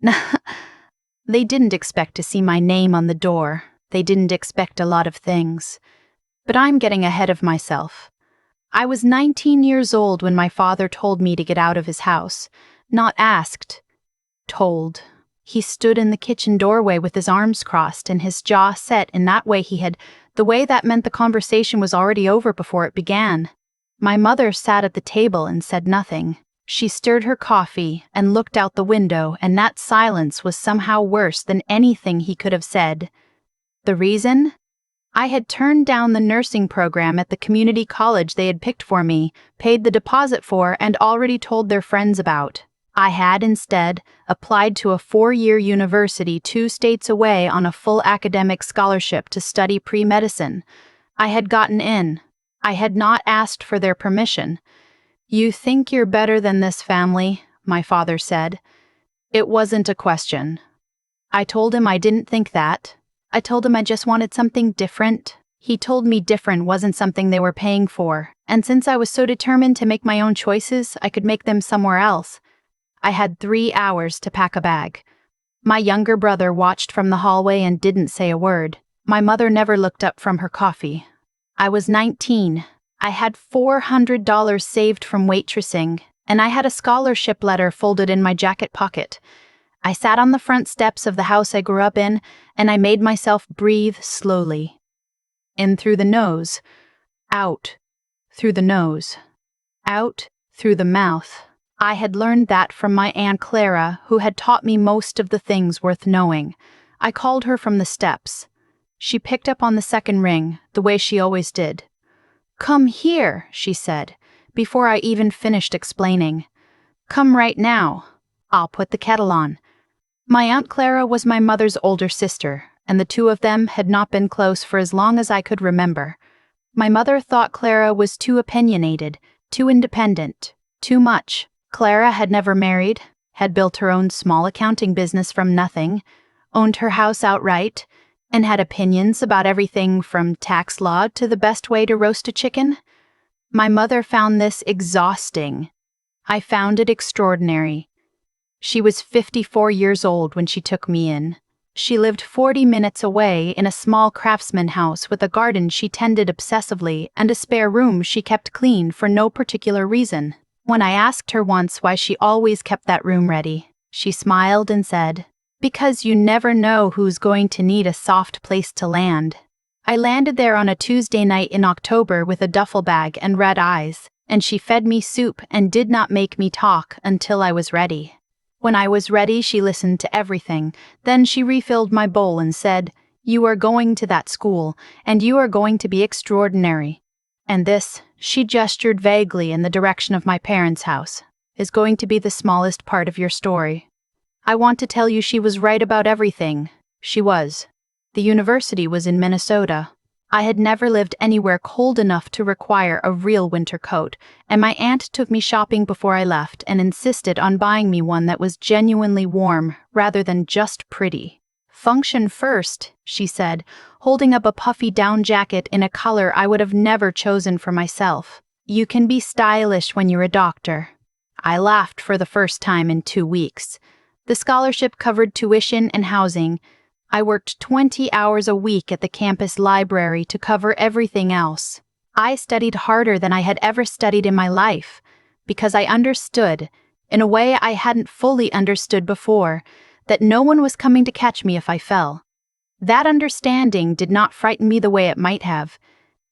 They didn't expect to see my name on the door. They didn't expect a lot of things. But I'm getting ahead of myself. I was 19 years old when my father told me to get out of his house. Not asked. Told. He stood in the kitchen doorway with his arms crossed and his jaw set in that way the way that meant the conversation was already over before it began. My mother sat at the table and said nothing. She stirred her coffee and looked out the window, and that silence was somehow worse than anything he could have said. The reason? I had turned down the nursing program at the community college they had picked for me, paid the deposit for, and already told their friends about. I had, instead, applied to a 4-year university 2 states away on a full academic scholarship to study pre-medicine. I had gotten in. I had not asked for their permission. "You think you're better than this family," my father said. It wasn't a question. I told him I didn't think that. I told him I just wanted something different. He told me different wasn't something they were paying for, and since I was so determined to make my own choices, I could make them somewhere else. I had 3 hours to pack a bag. My younger brother watched from the hallway and didn't say a word. My mother never looked up from her coffee. I was 19. I had $400 saved from waitressing, and I had a scholarship letter folded in my jacket pocket. I sat on the front steps of the house I grew up in, and I made myself breathe slowly. In through the nose, out through the nose, out through the mouth. I had learned that from my Aunt Clara, who had taught me most of the things worth knowing. I called her from the steps. She picked up on the second ring, the way she always did. "Come here," she said, before I even finished explaining. "Come right now. I'll put the kettle on." My Aunt Clara was my mother's older sister, and the two of them had not been close for as long as I could remember. My mother thought Clara was too opinionated, too independent, too much. Clara had never married, had built her own small accounting business from nothing, owned her house outright, and had opinions about everything from tax law to the best way to roast a chicken. My mother found this exhausting. I found it extraordinary. She was 54 years old when she took me in. She lived 40 minutes away in a small craftsman house with a garden she tended obsessively and a spare room she kept clean for no particular reason. When I asked her once why she always kept that room ready, she smiled and said, "Because you never know who's going to need a soft place to land." I landed there on a Tuesday night in October with a duffel bag and red eyes, and she fed me soup and did not make me talk until I was ready. When I was ready, she listened to everything. Then she refilled my bowl and said, "You are going to that school, and you are going to be extraordinary. And this," she gestured vaguely in the direction of my parents' house, "is going to be the smallest part of your story." I want to tell you she was right about everything. She was. The university was in Minnesota. I had never lived anywhere cold enough to require a real winter coat, and my aunt took me shopping before I left and insisted on buying me one that was genuinely warm rather than just pretty. "Function first," she said, holding up a puffy down jacket in a color I would have never chosen for myself. "You can be stylish when you're a doctor." I laughed for the first time in 2 weeks. The scholarship covered tuition and housing. I worked 20 hours a week at the campus library to cover everything else. I studied harder than I had ever studied in my life, because I understood, in a way I hadn't fully understood before, that no one was coming to catch me if I fell. That understanding did not frighten me the way it might have.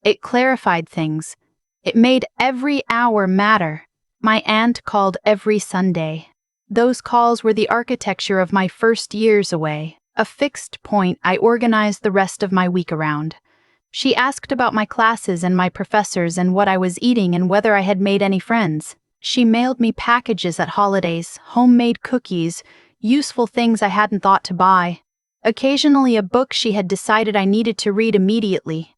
It clarified things. It made every hour matter. My aunt called every Sunday. Those calls were the architecture of my first years away, a fixed point I organized the rest of my week around. She asked about my classes and my professors and what I was eating and whether I had made any friends. She mailed me packages at holidays, homemade cookies, useful things I hadn't thought to buy. Occasionally a book she had decided I needed to read immediately.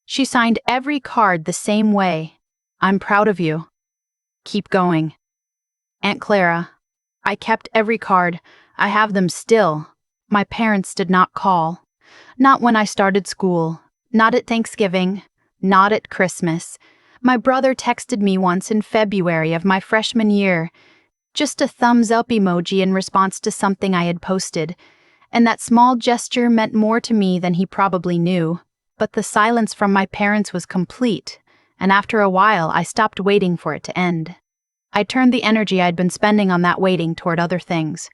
She signed every card the same way. "I'm proud of you. Keep going." Aunt Clara. I kept every card. I have them still. My parents did not call. Not when I started school. Not at Thanksgiving. Not at Christmas. My brother texted me once in February of my freshman year. Just a thumbs up emoji in response to something I had posted, and that small gesture meant more to me than he probably knew. But the silence from my parents was complete, and after a while I stopped waiting for it to end. I turned the energy I'd been spending on that waiting toward other things.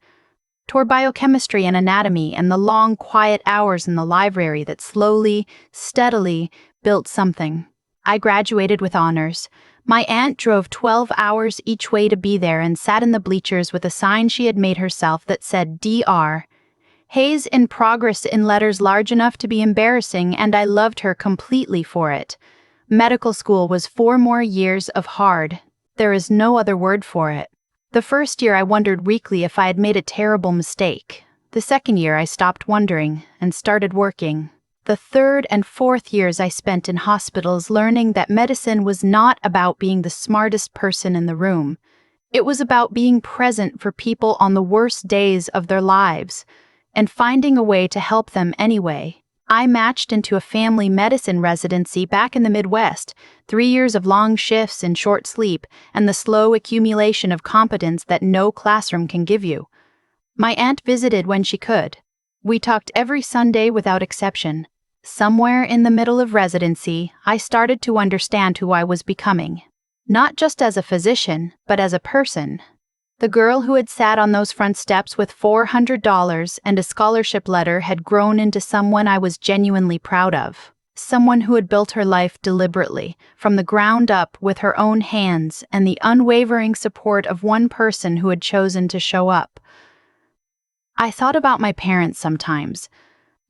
Toward biochemistry and anatomy and the long, quiet hours in the library that slowly, steadily built something. I graduated with honors. My aunt drove 12 hours each way to be there and sat in the bleachers with a sign she had made herself that said Dr. Hayes in progress in letters large enough to be embarrassing, and I loved her completely for it. Medical school was 4 more years of hard. There is no other word for it. The first year I wondered weakly if I had made a terrible mistake. The second year I stopped wondering and started working. The third and fourth years I spent in hospitals learning that medicine was not about being the smartest person in the room. It was about being present for people on the worst days of their lives and finding a way to help them anyway. I matched into a family medicine residency back in the Midwest, 3 years of long shifts and short sleep, and the slow accumulation of competence that no classroom can give you. My aunt visited when she could. We talked every Sunday without exception. Somewhere in the middle of residency, I started to understand who I was becoming. Not just as a physician, but as a person. The girl who had sat on those front steps with $400 and a scholarship letter had grown into someone I was genuinely proud of. Someone who had built her life deliberately, from the ground up with her own hands and the unwavering support of one person who had chosen to show up. I thought about my parents sometimes,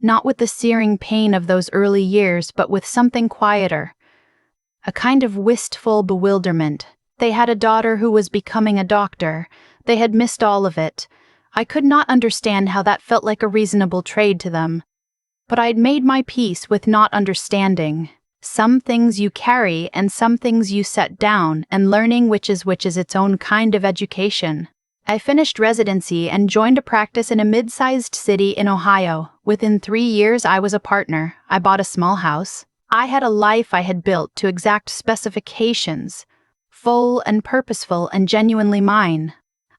not with the searing pain of those early years, but with something quieter. A kind of wistful bewilderment. They had a daughter who was becoming a doctor. They had missed all of it. I could not understand how that felt like a reasonable trade to them. But I'd made my peace with not understanding. Some things you carry and some things you set down, and learning which is its own kind of education. I finished residency and joined a practice in a mid-sized city in Ohio. Within 3 years, I was a partner. I bought a small house. I had a life I had built to exact specifications. Full and purposeful and genuinely mine.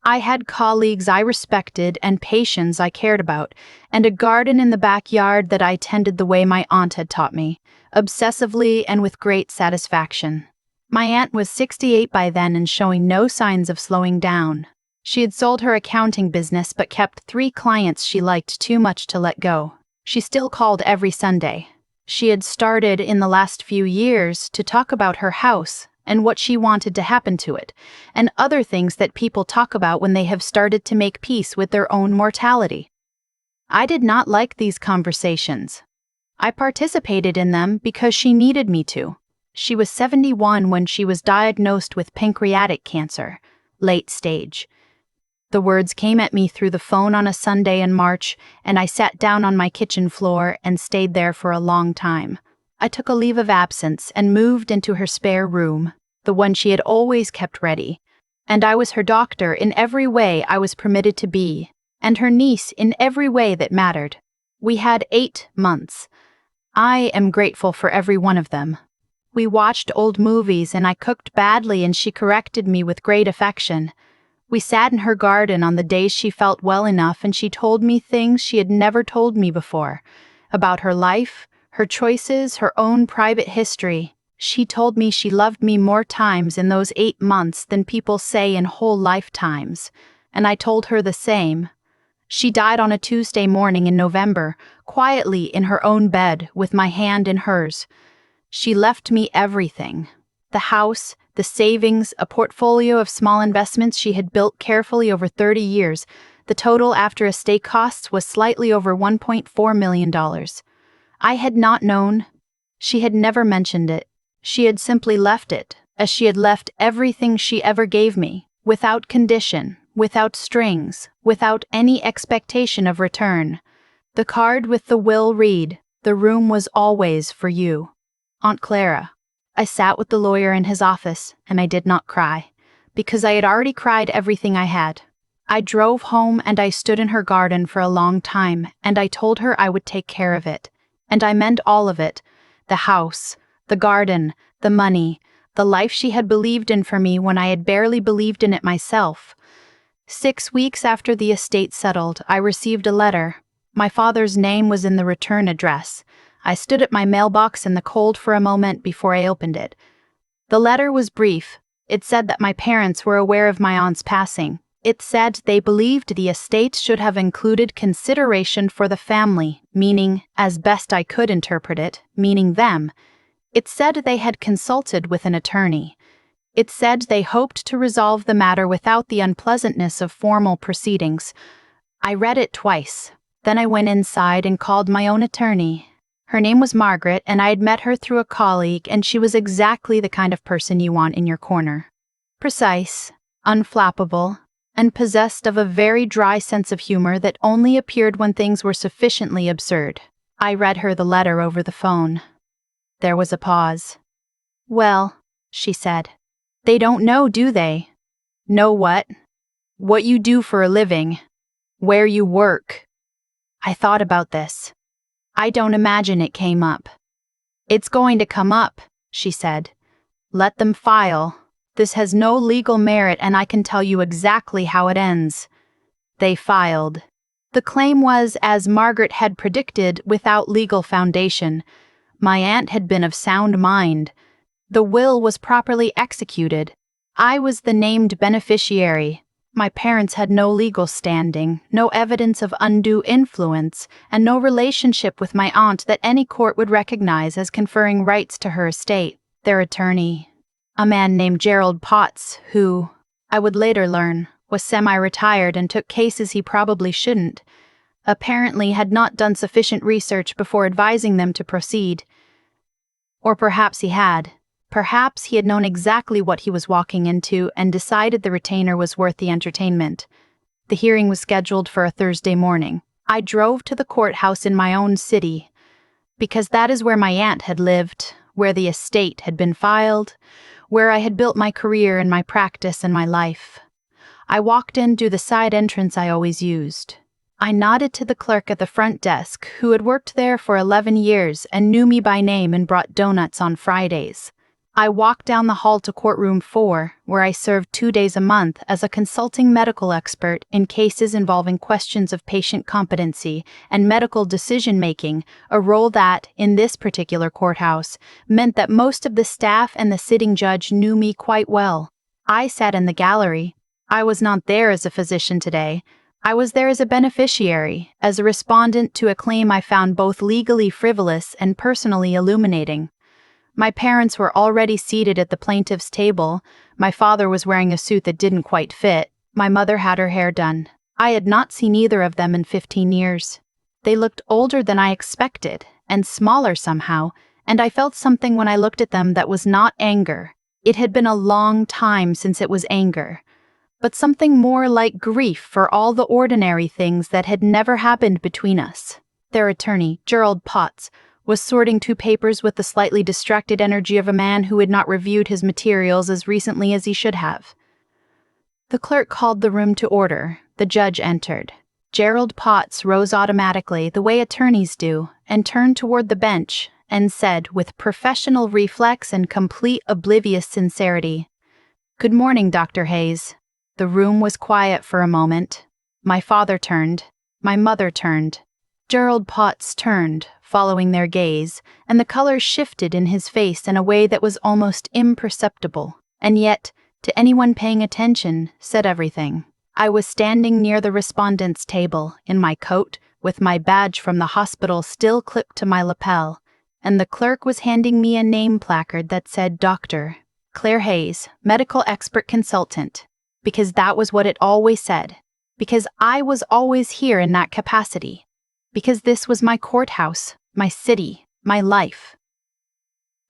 I had colleagues I respected and patients I cared about, and a garden in the backyard that I tended the way my aunt had taught me, obsessively and with great satisfaction. My aunt was 68 by then and showing no signs of slowing down. She had sold her accounting business but kept 3 clients she liked too much to let go. She still called every Sunday. She had started in the last few years to talk about her house and what she wanted to happen to it, and other things that people talk about when they have started to make peace with their own mortality. I did not like these conversations. I participated in them because she needed me to. She was 71 when she was diagnosed with pancreatic cancer, late stage. The words came at me through the phone on a Sunday in March, and I sat down on my kitchen floor and stayed there for a long time. I took a leave of absence and moved into her spare room, the one she had always kept ready. And I was her doctor in every way I was permitted to be, and her niece in every way that mattered. We had 8 months. I am grateful for every one of them. We watched old movies and I cooked badly and she corrected me with great affection. We sat in her garden on the days she felt well enough and she told me things she had never told me before, about her life, her choices, her own private history. She told me she loved me more times in those 8 months than people say in whole lifetimes, and I told her the same. She died on a Tuesday morning in November, quietly in her own bed, with my hand in hers. She left me everything. The house, the savings, a portfolio of small investments she had built carefully over 30 years. The total after estate costs was slightly over $1.4 million. I had not known. She had never mentioned it. She had simply left it, as she had left everything she ever gave me, without condition, without strings, without any expectation of return. The card with the will read, "The room was always for you. Aunt Clara." I sat with the lawyer in his office, and I did not cry, because I had already cried everything I had. I drove home and I stood in her garden for a long time, and I told her I would take care of it. And I meant all of it. The house, the garden, the money, the life she had believed in for me when I had barely believed in it myself. 6 weeks after the estate settled, I received a letter. My father's name was in the return address. I stood at my mailbox in the cold for a moment before I opened it. The letter was brief. It said that my parents were aware of my aunt's passing. It said they believed the estate should have included consideration for the family, meaning, as best I could interpret it, meaning them. It said they had consulted with an attorney. It said they hoped to resolve the matter without the unpleasantness of formal proceedings. I read it twice. Then I went inside and called my own attorney. Her name was Margaret, and I had met her through a colleague, and she was exactly the kind of person you want in your corner. Precise, unflappable, and possessed of a very dry sense of humor that only appeared when things were sufficiently absurd. I read her the letter over the phone. There was a pause. "Well," she said, "they don't know, do they? Know what? What you do for a living. Where you work." I thought about this. I don't imagine it came up. "It's going to come up," she said. "Let them file. This has no legal merit, and I can tell you exactly how it ends." They filed. The claim was, as Margaret had predicted, without legal foundation. My aunt had been of sound mind. The will was properly executed. I was the named beneficiary. My parents had no legal standing, no evidence of undue influence, and no relationship with my aunt that any court would recognize as conferring rights to her estate. Their attorney, a man named Gerald Potts, who, I would later learn, was semi-retired and took cases he probably shouldn't, apparently had not done sufficient research before advising them to proceed. Or perhaps he had. Perhaps he had known exactly what he was walking into and decided the retainer was worth the entertainment. The hearing was scheduled for a Thursday morning. I drove to the courthouse in my own city, because that is where my aunt had lived, where the estate had been filed, where I had built my career and my practice and my life. I walked in through the side entrance I always used. I nodded to the clerk at the front desk, who had worked there for 11 years and knew me by name and brought donuts on Fridays. I walked down the hall to courtroom 4, where I served 2 days a month as a consulting medical expert in cases involving questions of patient competency and medical decision-making, a role that, in this particular courthouse, meant that most of the staff and the sitting judge knew me quite well. I sat in the gallery. I was not there as a physician today. I was there as a beneficiary, as a respondent to a claim I found both legally frivolous and personally illuminating. My parents were already seated at the plaintiff's table. My father was wearing a suit that didn't quite fit. My mother had her hair done. I had not seen either of them in 15 years. They looked older than I expected, and smaller somehow, and I felt something when I looked at them that was not anger. It had been a long time since it was anger, but something more like grief for all the ordinary things that had never happened between us. Their attorney, Gerald Potts, was sorting 2 papers with the slightly distracted energy of a man who had not reviewed his materials as recently as he should have. The clerk called the room to order. The judge entered. Gerald Potts rose automatically, the way attorneys do, and turned toward the bench and said, with professional reflex and complete oblivious sincerity, "Good morning, Dr. Hayes." The room was quiet for a moment. My father turned. My mother turned. Gerald Potts turned, following their gaze, and the color shifted in his face in a way that was almost imperceptible, and yet, to anyone paying attention, said everything. I was standing near the respondent's table, in my coat, with my badge from the hospital still clipped to my lapel, and the clerk was handing me a name placard that said Dr. Claire Hayes, medical expert consultant, because that was what it always said, because I was always here in that capacity. Because this was my courthouse, my city, my life.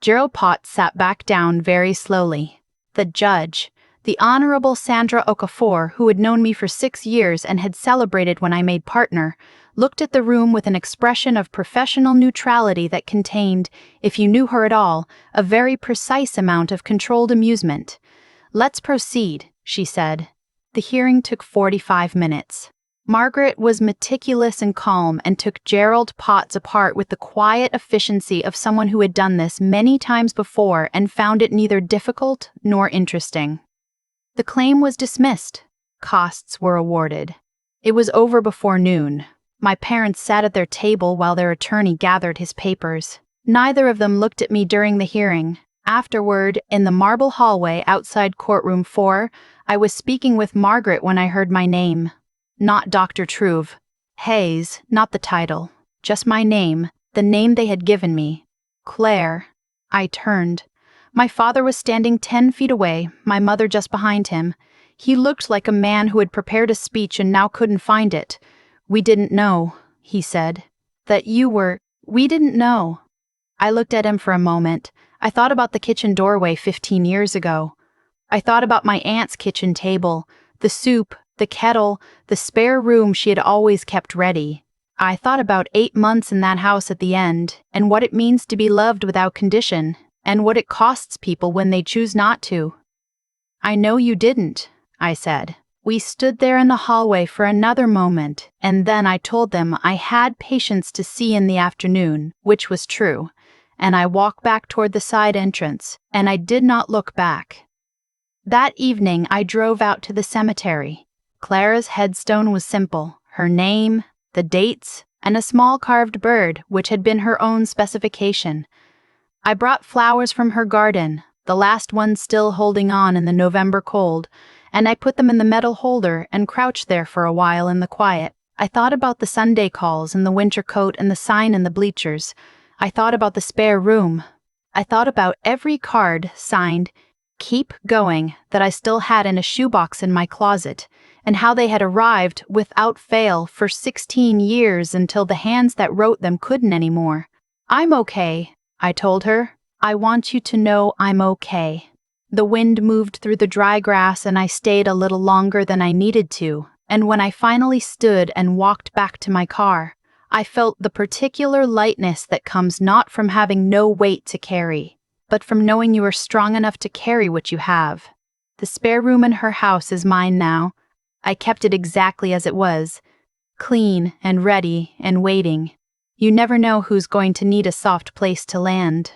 Gerald Potts sat back down very slowly. The judge, the Honorable Sandra Okafor, who had known me for 6 years and had celebrated when I made partner, looked at the room with an expression of professional neutrality that contained, if you knew her at all, a very precise amount of controlled amusement. "Let's proceed," she said. The hearing took 45 minutes. Margaret was meticulous and calm and took Gerald Potts apart with the quiet efficiency of someone who had done this many times before and found it neither difficult nor interesting. The claim was dismissed. Costs were awarded. It was over before noon. My parents sat at their table while their attorney gathered his papers. Neither of them looked at me during the hearing. Afterward, in the marble hallway outside courtroom 4, I was speaking with Margaret when I heard my name. Not Dr. Truve. Hayes, not the title. Just my name, the name they had given me. Claire. I turned. My father was standing 10 feet away, my mother just behind him. He looked like a man who had prepared a speech and now couldn't find it. "We didn't know," he said. We didn't know." I looked at him for a moment. I thought about the kitchen doorway 15 years ago. I thought about my aunt's kitchen table, the soup, the kettle, the spare room she had always kept ready. I thought about 8 months in that house at the end, and what it means to be loved without condition, and what it costs people when they choose not to. "I know you didn't," I said. We stood there in the hallway for another moment, and then I told them I had patients to see in the afternoon, which was true, and I walked back toward the side entrance, and I did not look back. That evening I drove out to the cemetery. Clara's headstone was simple, her name, the dates, and a small carved bird, which had been her own specification. I brought flowers from her garden, the last ones still holding on in the November cold, and I put them in the metal holder and crouched there for a while in the quiet. I thought about the Sunday calls and the winter coat and the sign in the bleachers. I thought about the spare room. I thought about every card signed, "Keep Going," that I still had in a shoebox in my closet, and how they had arrived, without fail, for 16 years until the hands that wrote them couldn't anymore. "I'm okay," I told her. "I want you to know I'm okay." The wind moved through the dry grass and I stayed a little longer than I needed to, and when I finally stood and walked back to my car, I felt the particular lightness that comes not from having no weight to carry, but from knowing you are strong enough to carry what you have. The spare room in her house is mine now. I kept it exactly as it was, clean and ready and waiting. You never know who's going to need a soft place to land.